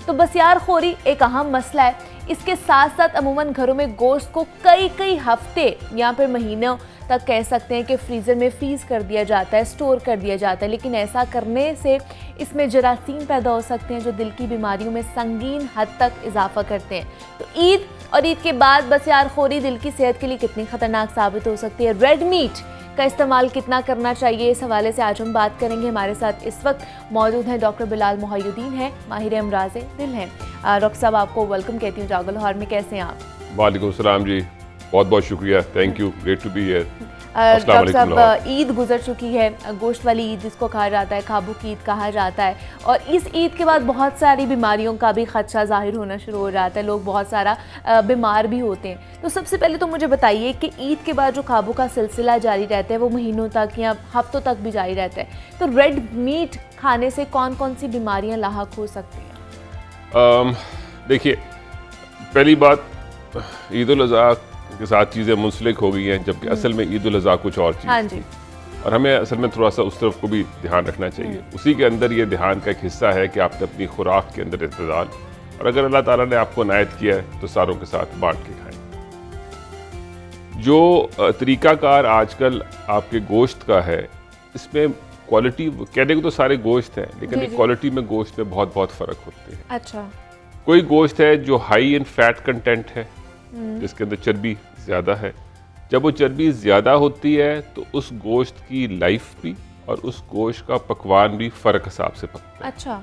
तो बसियारखोरी एक अहम मसला है। इसके साथ साथ अमूमन घरों में गोश्त को कई हफ्ते या फिर महीनों तक कह सकते हैं कि फ्रीज़र में फ्रीज़ कर दिया जाता है, स्टोर कर दिया जाता है, लेकिन ऐसा करने से इसमें जरासीम पैदा हो सकते हैं जो दिल की बीमारियों में संगीन हद तक इजाफा करते हैं। तो ईद और ईद के बाद बसियारखोरी दिल की सेहत के लिए कितनी खतरनाक साबित हो सकती है, रेड मीट का इस्तेमाल कितना करना चाहिए, इस हवाले से आज हम बात करेंगे। हमारे साथ इस वक्त मौजूद हैं डॉक्टर बिलाल मोहिउद्दीन हैं, माहिर अमराज़ दिल हैं। डॉक्टर साहब आपको वेलकम कहती हूँ जागो लाहौर में, कैसे हैं आप? वालेकुम सलाम जी, बहुत बहुत शुक्रिया, thank you, great to be here. Doctor साहब, ईद गुजर चुकी है, गोश्त वाली ईद जिसको कहा जाता है, खाबू की ईद कहा जाता है, और इस ईद के बाद बहुत सारी बीमारियों का भी खदशा जाहिर होना शुरू हो जाता है, लोग बहुत सारा बीमार भी होते हैं। तो सबसे पहले तो मुझे बताइए कि ईद के बाद जो खाबू का सिलसिला जारी रहता है वो महीनों तक या हफ्तों तक भी जारी रहता है, तो रेड मीट खाने से कौन कौन सी बीमारियाँ लाहक हो सकती हैं? देखिए, पहली बात, ईद उल अज़हा के साथ चीज़ें मुंसलिक हो गई हैं, जबकि असल में ईद उल अज़हा कुछ और चीज़ हाँ जी। और हमें असल में थोड़ा सा उस तरफ को भी ध्यान रखना चाहिए। उसी के अंदर ये ध्यान का एक हिस्सा है कि आपने अपनी खुराक के अंदर इत्तेदाल, और अगर अल्लाह ताला ने आपको इनायत किया है तो सारों के साथ बांट के खाएं। जो तरीक़ाकार आजकल आपके गोश्त का है, इसमें क्वालिटी कहने को तो सारे गोश्त हैं, लेकिन क्वालिटी में गोश्त में बहुत फ़र्क होते हैं। अच्छा। कोई गोश्त है जो हाई इन फैट कंटेंट है, जिसके अंदर चर्बी ज़्यादा है। जब वो चर्बी ज़्यादा होती है तो उस गोश्त की लाइफ भी और उस गोश्त का पकवान भी फ़र्क हिसाब से पकता है। अच्छा।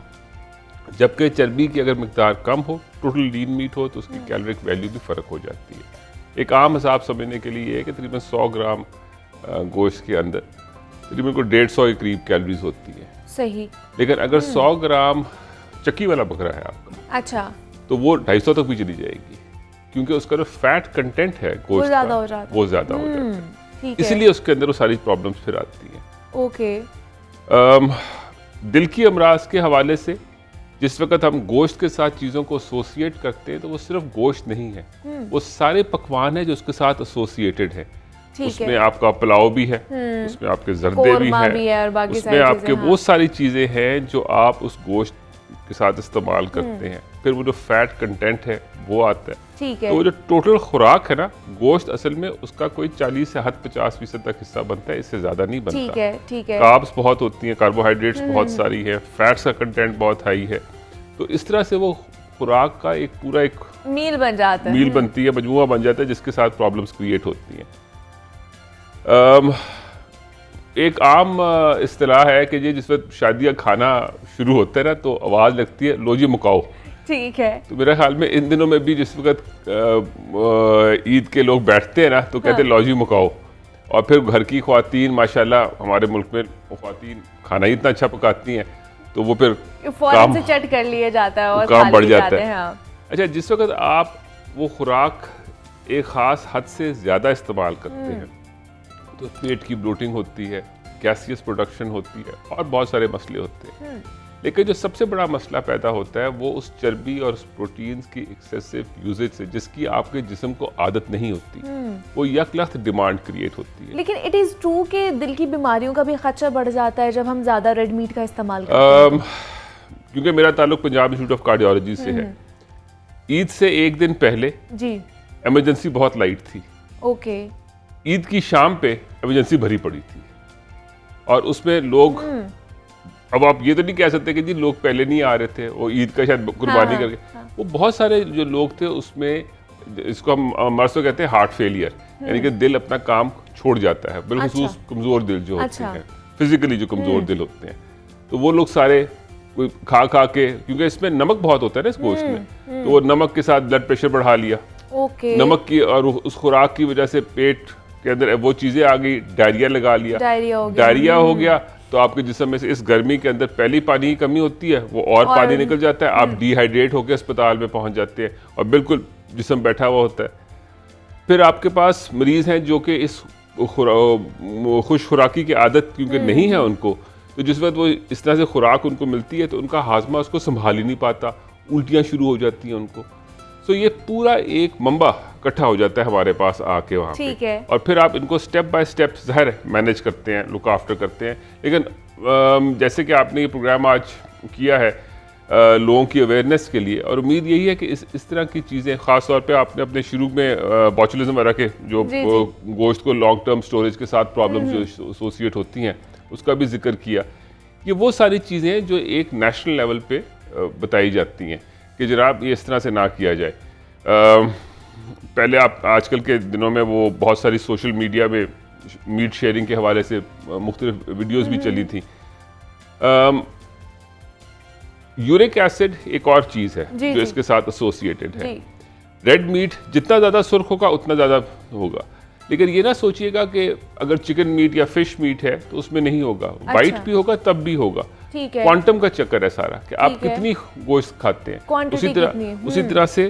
जबकि चर्बी की अगर मिकदार कम हो, टोटल लीन मीट हो, तो उसकी कैलोरिक वैल्यू भी फ़र्क हो जाती है। एक आम हिसाब समझने के लिए है कि तकरीबन 100 ग्राम गोश्त के अंदर तकरीबन को 150 के करीब कैलोरीज होती है। सही। लेकिन अगर 100 ग्राम चक्की वाला बकरा है आपका, अच्छा, तो वो 250 तक भी चली जाएगी, क्योंकि उसका जो फैट कंटेंट है गोश्त का वो ज़्यादा हो जाता है, इसलिए उसके अंदर वो सारी प्रॉब्लम्स फिर आती हैं। ओके। दिल की अमराज के हवाले से जिस वक्त हम गोश्त के साथ चीज़ों को एसोसिएट करते हैं तो वो सिर्फ गोश्त नहीं है, वो सारे पकवान है जो उसके साथ एसोसिएटेड है। उसमें आपका पुलाव भी है, उसमें आपके जर्दे भी हैं, उसमें आपके वो सारी चीज़ें हैं जो आप उस गोश्त के साथ इस्तेमाल करते हैं। फिर वो जो फैट कंटेंट है वो आता है। तो वो जो टोटल खुराक है ना, गोश्त असल में उसका कोई 40 से 50% तक हिस्सा बनता है, इससे ज़्यादा नहीं बनता। ठीक है। कार्ब्स बहुत होती हैं, कार्बोहाइड्रेट्स बहुत सारी है, फैट्स का कंटेंट बहुत हाई है। तो इस तरह से वो खुराक का एक पूरा एक मील बन जाता है, मील बनती है, मजमुआ बन जाता है, जिसके साथ प्रॉब्लम्स क्रिएट होती हैं। एक आम इस्तिलाह है कि ये जिस वक्त शादी का खाना शुरू होता है ना तो आवाज़ लगती है लो जी मुकाओ। ठीक है। तो मेरे ख्याल में इन दिनों में भी जिस वक्त ईद के लोग बैठते हैं ना तो कहते हैं लो जी मुकाओ, और फिर घर की ख्वातीन माशाल्लाह हमारे मुल्क में ख्वातीन खाना ही इतना अच्छा पकाती हैं तो वो फिर फौरन से चट कर लिया जाता है और काम बढ़ जाता है। अच्छा, जिस वक्त आप वो खुराक एक ख़ास हद से ज़्यादा इस्तेमाल करते हैं तो पेट की ब्लोटिंग होती है, गैसियस प्रोडक्शन होती है और बहुत सारे मसले होते हैं। लेकिन जो सबसे बड़ा मसला पैदा होता है वो उस चर्बी और उस प्रोटीन्स की एक्सेसिव यूजेज से, जिसकी आपके जिस्म को आदत नहीं होती, वो यकलख्त डिमांड क्रिएट होती है। लेकिन इट इज़ ट्रू कि दिल की बीमारियों का भी खदशा बढ़ जाता है जब हम ज़्यादा रेड मीट का इस्तेमाल करते हैं। क्योंकि मेरा ताल्लुक पंजाब इंस्टीट्यूट ऑफ कार्डियोलॉजी से है, ईद से एक दिन पहले जी इमरजेंसी बहुत लाइट थी। ओके। ईद की शाम पे इमरजेंसी भरी पड़ी थी और उसमें लोग, अब आप ये तो नहीं कह सकते कि जी लोग पहले नहीं आ रहे थे, वो ईद का शायद कुर्बानी करके, वो बहुत सारे जो लोग थे उसमें, इसको हम मर्ज तो कहते हैं हार्ट फेलियर, यानी कि दिल अपना काम छोड़ जाता है, बिलखुसूस कमज़ोर दिल जो होते हैं, फिजिकली जो कमज़ोर दिल होते हैं, तो वो लोग सारे कोई खा के, क्योंकि इसमें नमक बहुत होता है ना इस गोश्त में, तो वो नमक के साथ ब्लड प्रेशर बढ़ा लिया। नमक की और उस खुराक की वजह से पेट के अंदर वो चीज़ें आ गई, डायरिया लगा लिया, डायरिया हो गया तो आपके जिस्म में से इस गर्मी के अंदर पहली पानी की कमी होती है, वो और पानी निकल जाता है, आप डिहाइड्रेट होकर अस्पताल में पहुंच जाते हैं और बिल्कुल जिस्म बैठा हुआ होता है। फिर आपके पास मरीज़ हैं जो कि इस खुश खुराकी की आदत क्योंकि नहीं है उनको, तो जिस वक्त वो इस तरह से खुराक उनको मिलती है तो उनका हाजमा उसको संभाल ही नहीं पाता, उल्टियाँ शुरू हो जाती हैं उनको। तो ये पूरा एक मंबा इकट्ठा हो जाता है हमारे पास आके वहाँ पे, और फिर आप इनको स्टेप बाय स्टेप ज़ाहिर मैनेज करते हैं, लुक आफ्टर करते हैं। लेकिन जैसे कि आपने ये प्रोग्राम आज किया है, लोगों की अवेयरनेस के लिए। और उम्मीद यही है कि इस तरह की चीज़ें, ख़ास तौर पे आपने अपने शुरू में बॉचुलिज्म वगैरह के जो गोश्त को लॉन्ग टर्म स्टोरेज के साथ प्रॉब्लम्स जो एसोसिएट होती हैं उसका भी जिक्र किया। ये वो सारी चीज़ें जो एक नेशनल लेवल पे बताई जाती हैं कि जनाब ये इस तरह से ना किया जाए। पहले आप आजकल के दिनों में वो बहुत सारी सोशल मीडिया में मीट शेयरिंग के हवाले से मुख्तलिफ वीडियोज़ भी चली थी। यूरिक एसिड एक और चीज़ है जो इसके साथ एसोसिएटेड है। रेड मीट जितना ज़्यादा सुर्ख होगा उतना ज़्यादा होगा, लेकिन ये ना सोचिएगा कि अगर चिकन मीट या फिश मीट है तो उसमें नहीं होगा। वाइट भी होगा तब भी होगा। क्वांटम का चक्कर है सारा कि आप कितनी गोश्त खाते हैं। उसी तरह से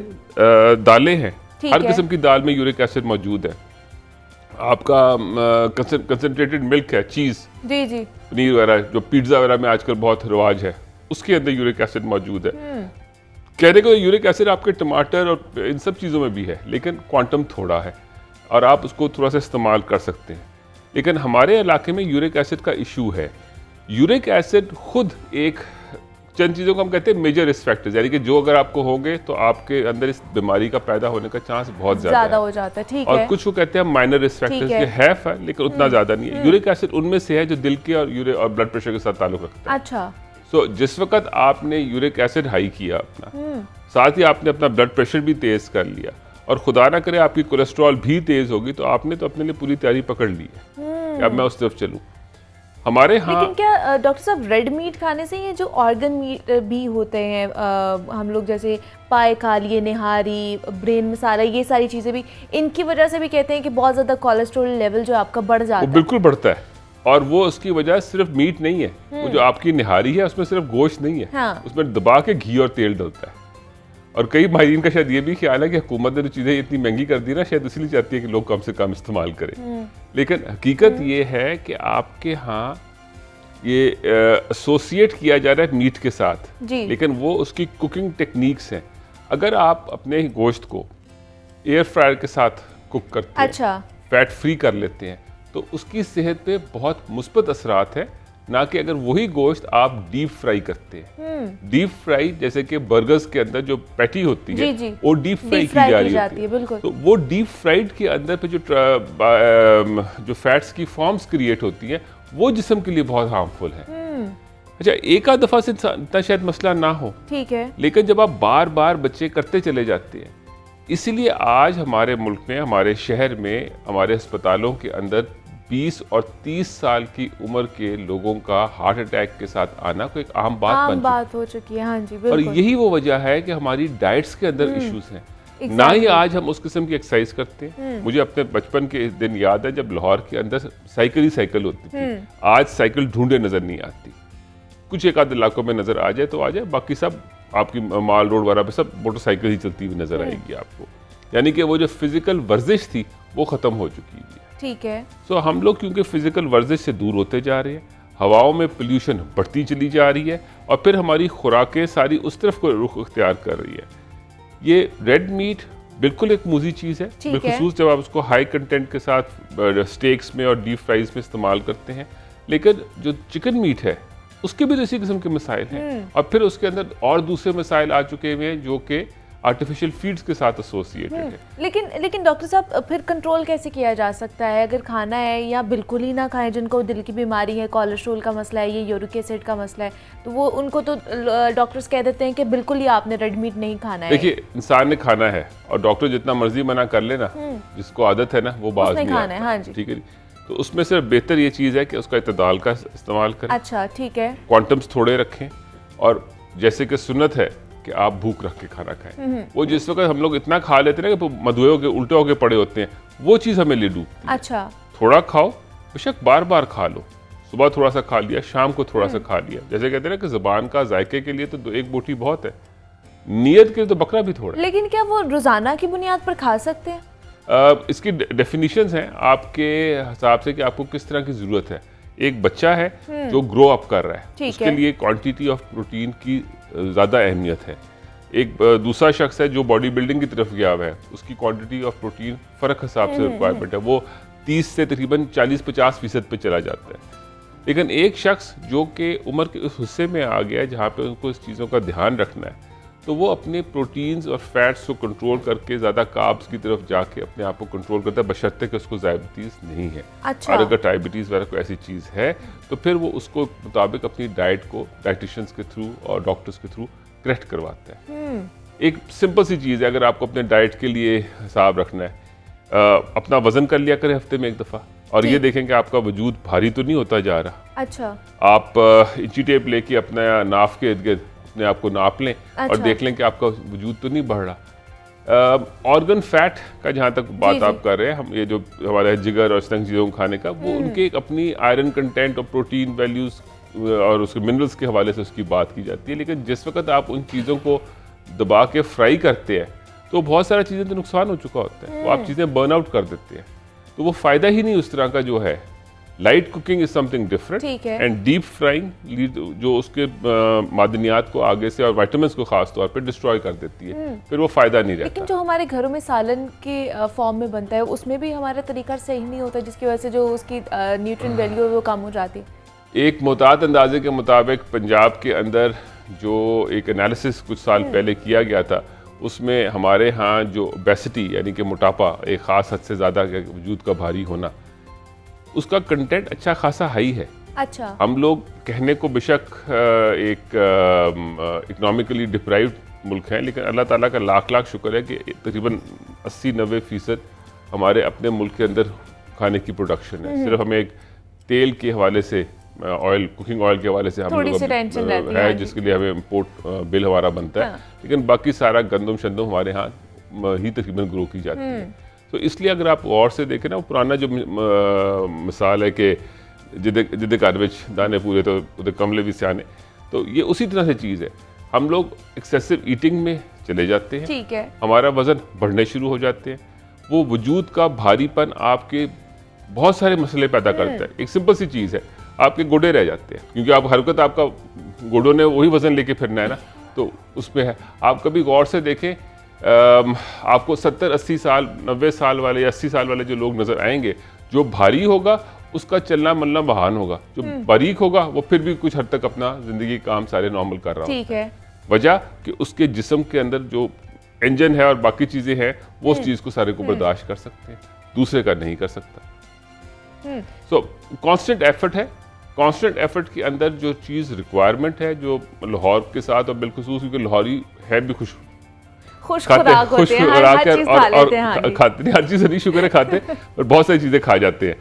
दालें हैं, हर किस्म की दाल में यूरिक एसिड मौजूद है। आपका कंसंट्रेटेड मिल्क है, चीज़, पनीर वगैरह जो पिज्ज़ा वगैरह में आजकल बहुत रिवाज है, उसके अंदर यूरिक एसिड मौजूद है। कहने को यूरिक एसिड आपके टमाटर और इन सब चीज़ों में भी है, लेकिन क्वांटम थोड़ा है और आप उसको थोड़ा सा इस्तेमाल कर सकते हैं। लेकिन हमारे इलाके में यूरिक एसिड का इशू है। यूरिक एसिड खुद एक चंद चीज़ों को हम कहते हैं मेजर रिस्क फैक्टर्स, यानी कि जो अगर आपको होंगे तो आपके अंदर इस बीमारी का पैदा होने का चांस बहुत ज़्यादा हो जाता है। ठीक और है। कुछ को कहते हैं माइनर रिस्क फैक्टर्स, ये है लेकिन उतना ज़्यादा नहीं है। यूरिक एसिड उनमें से है जो दिल के और ब्लड प्रेशर के साथ ताल्लुक रखता है। अच्छा। सो जिस वक्त आपने यूरिक एसिड हाई किया अपना, साथ ही आपने अपना ब्लड प्रेशर भी तेज़ कर लिया और खुदा ना करे आपकी कोलेस्ट्रॉल भी तेज़ होगी, तो आपने तो अपने लिए पूरी तैयारी पकड़ ली है कि अब मैं उस तरफ चलूँ। हमारे यहाँ लेकिन क्या डॉक्टर साहब रेड मीट खाने से ये जो ऑर्गन मीट भी होते हैं, हम लोग जैसे पाए खा लिए, निहारी, ब्रेन मसाला, ये सारी चीज़ें भी इनकी वजह से भी कहते हैं कि बहुत ज़्यादा कोलेस्ट्रॉल लेवल जो आपका बढ़ जाता है? बिल्कुल बढ़ता है, और वो उसकी वजह सिर्फ मीट नहीं है। वो जो आपकी निहारी है उसमें सिर्फ गोश्त नहीं है। हाँ। उसमें दबा के घी और तेल डलता है। और कई माहिरीन का शायद ये भी ख्याल है कि हुकूमत ने जो चीज़ें इतनी महंगी कर दी ना, शायद इसलिए चाहती है कि लोग कम से कम इस्तेमाल करें। लेकिन हकीकत ये है कि आपके यहाँ ये एसोसिएट किया जा रहा है मीट के साथ, लेकिन वो उसकी कुकिंग टेक्निक्स हैं। अगर आप अपने गोश्त को एयर फ्रायर के साथ कुक करते हैं, फैट फ्री कर लेते हैं, तो उसकी सेहत पे बहुत मुस्बत असरात है, ना कि अगर वही गोश्त आप डीप फ्राई करते हैं। डीप फ्राई जैसे कि बर्गर्स के अंदर जो पैटी होती है वो डीप फ्राई की जा रही है, तो वो डीप फ्राइड के अंदर पे जो फैट्स की फॉर्म्स क्रिएट होती हैं वो जिस्म के लिए बहुत हार्मफुल है। अच्छा, एक आध दफ़ा से इतना शायद मसला ना हो, ठीक है, लेकिन जब आप बार बार बच्चे करते चले जाते हैं, इसीलिए आज हमारे मुल्क में, हमारे शहर में, हमारे अस्पतालों के अंदर 20 और 30 साल की उम्र के लोगों का हार्ट अटैक के साथ आना कोई एक आम बात हो चुकी है। हाँ जी, और यही वो वजह है कि हमारी डाइट्स के अंदर इश्यूज हैं। ना ही आज हम उस किस्म की एक्सरसाइज करते हैं। मुझे अपने बचपन के दिन याद है जब लाहौर के अंदर साइकिल होती थी। आज साइकिल ढूंढे नजर नहीं आती। कुछ एक आध इलाकों में नजर आ जाए तो आ जाए, बाकी सब आपकी माल रोड वगैरह पे सब मोटरसाइकिल ही चलती हुई नजर आएगी आपको। यानी कि वो जो फिजिकल वर्जिश थी वो खत्म हो चुकी है। ठीक है। सो हम लोग क्योंकि फिजिकल वर्जिश से दूर होते जा रहे हैं, हवाओं में पोल्यूशन बढ़ती चली जा रही है, और फिर हमारी खुराकें सारी उस तरफ को रुख इख्तियार कर रही है। ये रेड मीट बिल्कुल एक मूजी चीज़ है, बिलखुसूस जब आप उसको हाई कंटेंट के साथ स्टेक्स में और डीप फ्राइज में इस्तेमाल करते हैं। लेकिन जो चिकन मीट है उसके भी इसी किस्म के मसाइल हैं, और फिर उसके अंदर और दूसरे मसाइल आ चुके हुए हैं जो कि आर्टिफिशियल फीड्स के साथ एसोसिएटेड है। लेकिन डॉक्टर साहब फिर कंट्रोल कैसे किया जा सकता है? अगर खाना है या बिल्कुल ही ना खाएं, जिनको दिल की बीमारी है, कोलेस्ट्रॉल का मसला है, ये यूरिक एसिड का मसला है, तो वो उनको तो डॉक्टर्स कह देते हैं कि बिल्कुल ही आपने रेड मीट नहीं खाना है। देखिए, इंसान ने खाना है और डॉक्टर जितना मर्जी मना कर लेना, जिसको आदत है ना वो बाज नहीं खाना है। हाँ जी, ठीक है। तो उसमें सिर्फ बेहतर ये चीज़ है कि उसका इत्तेदाल का इस्तेमाल करें। अच्छा, ठीक है। क्वांटम्स थोड़े रखें, और जैसे कि सुन्नत है कि आप भूख रख के खाना खाएं। वो जिस वक्त हम लोग इतना खा लेते हैं ना कि मधुए होके उल्टे होके पड़े होते हैं, वो चीज़ हमें ले डूबती है। अच्छा, थोड़ा खाओ, बेशक बार बार खा लो। सुबह थोड़ा सा खा लिया, शाम को थोड़ा सा खा लिया। जैसे कहते हैं ना कि ज़ुबान का जायके के लिए तो एक बोटी बहुत है, नीयत के लिए तो बकरा भी थोड़ा। लेकिन क्या वो रोज़ाना की बुनियाद पर खा सकते हैं? इसकी डेफिनेशंस हैं आपके हिसाब से कि आपको किस तरह की ज़रूरत है। एक बच्चा है जो ग्रो अप कर रहा है, उसके लिए क्वांटिटी ऑफ प्रोटीन की ज़्यादा अहमियत है। एक दूसरा शख्स है जो बॉडी बिल्डिंग की तरफ गया हुआ है, उसकी क्वांटिटी ऑफ प्रोटीन फ़र्क हिसाब से रिक्वायरमेंट है, वो 30 से तकरीबन 40-50% पे चला जाता है। लेकिन एक शख्स जो कि उम्र के उस हिस्से में आ गया है जहाँ पे उनको इस चीज़ों का ध्यान रखना है, तो वो अपने प्रोटीन्स और फैट्स को कंट्रोल करके ज़्यादा कार्ब्स की तरफ जाके अपने आप को कंट्रोल करता है, बशर्ते कि उसको डायबिटीज़ नहीं है। अच्छा। और अगर डायबिटीज़ वगैरह कोई ऐसी चीज़ है तो फिर वो उसको मुताबिक अपनी डाइट को डाइटिशियंस के थ्रू और डॉक्टर्स के थ्रू करेक्ट करवाता है। एक सिंपल सी चीज़ है, अगर आपको अपने डाइट के लिए हिसाब रखना है, अपना वज़न कर लिया करें हफ्ते में एक दफ़ा, और ये देखें कि आपका वजूद भारी तो नहीं होता जा रहा। अच्छा। आप इंची टेप लेके अपना नाफ के इर्द गिर्द अपने आप को नाप लें और देख लें कि आपका वजूद तो नहीं बढ़ रहा। ऑर्गन फैट का जहाँ तक बात आप कर रहे हैं, हम ये जो हमारे जिगर और इस तरह की चीज़ों को खाने का, वो उनके एक अपनी आयरन कंटेंट और प्रोटीन वैल्यूज़ और उसके मिनरल्स के हवाले से उसकी बात की जाती है। लेकिन जिस वक्त आप उन चीज़ों को दबा के फ्राई करते हैं तो बहुत सारी चीज़ें तो नुकसान हो चुका होता है, वो आप चीज़ें बर्न आउट कर देते हैं, तो वो फ़ायदा ही नहीं उस तरह का जो है। Light cooking is something different and deep frying जो उसके मादनियात को आगे से और विटामिन्स को खास तौर पे डिस्ट्रॉय कर देती है, फिर वो फ़ायदा नहीं रहता। लेकिन जो हमारे घरों में सालन के फॉर्म में बनता है उसमें भी हमारा तरीका सही नहीं होता, जिसकी वजह से जो उसकी न्यूट्रिएंट वैल्यू है वो कम हो जाती है। एक मुताद अंदाजे के मुताबिक पंजाब के अंदर जो एक एनालिसिस कुछ साल पहले किया गया था, उसमें हमारे यहाँ जो ओबेसिटी यानी कि मोटापा एक ख़ास हद से ज़्यादा वजूद का भारी होना, उसका कंटेंट अच्छा खासा हाई है। अच्छा। हम लोग कहने को बेशक एक इकोनॉमिकली डिप्राइव्ड मुल्क हैं, लेकिन अल्लाह ताला का लाख लाख शुक्र है कि तकरीबन 80-90% हमारे अपने मुल्क के अंदर खाने की प्रोडक्शन है। सिर्फ हमें एक तेल के हवाले से, ऑयल, कुकिंग ऑयल के हवाले से हम लोग है जिसके लिए हमें इम्पोर्ट बिल हमारा बनता है, लेकिन बाकी सारा गंदम शंदम हमारे यहाँ ही तकरीबन ग्रो की जाती है। तो इसलिए अगर आप गौर से देखें ना, वो पुराना जो मिसाल है कि जिदे घर विच दाने पूरे तो उधर कमले भी सियाने, तो ये उसी तरह से चीज़ है। हम लोग एक्सेसिव ईटिंग में चले जाते हैं, ठीक है, हमारा वज़न बढ़ने शुरू हो जाते हैं, वो वजूद का भारीपन आपके बहुत सारे मसले पैदा करता है। एक सिंपल सी चीज़ है, आपके गोडे रह जाते हैं, क्योंकि आप हरकत आपका गोडों ने वही वज़न लेके फिरना है ना, तो उसमें है। आप कभी गौर से देखें, आपको 70-80 साल 90 साल वाले या 80 साल वाले जो लोग नज़र आएंगे, जो भारी होगा उसका चलना मलना बहान होगा, जो बारीक होगा वो फिर भी कुछ हद तक अपना ज़िंदगी काम सारे नॉर्मल कर रहा ठीक है। वजह कि उसके जिस्म के अंदर जो इंजन है और बाकी चीज़ें हैं, वो उस चीज़ को सारे को बर्दाश्त कर सकते हैं, दूसरे का नहीं कर सकता। सो कांस्टेंट एफर्ट है, कांस्टेंट एफर्ट के अंदर जो चीज़ रिक्वायरमेंट है, जो लाहौर के साथ और बिलखुसूस क्योंकि लाहौरी है भी खुश खुराक होते हैं, हर चीज़ खा लेते हैं, खाते, हर चीज़ नहीं शुक्र है खाते, और बहुत सारी चीज़ें खा जाते हैं।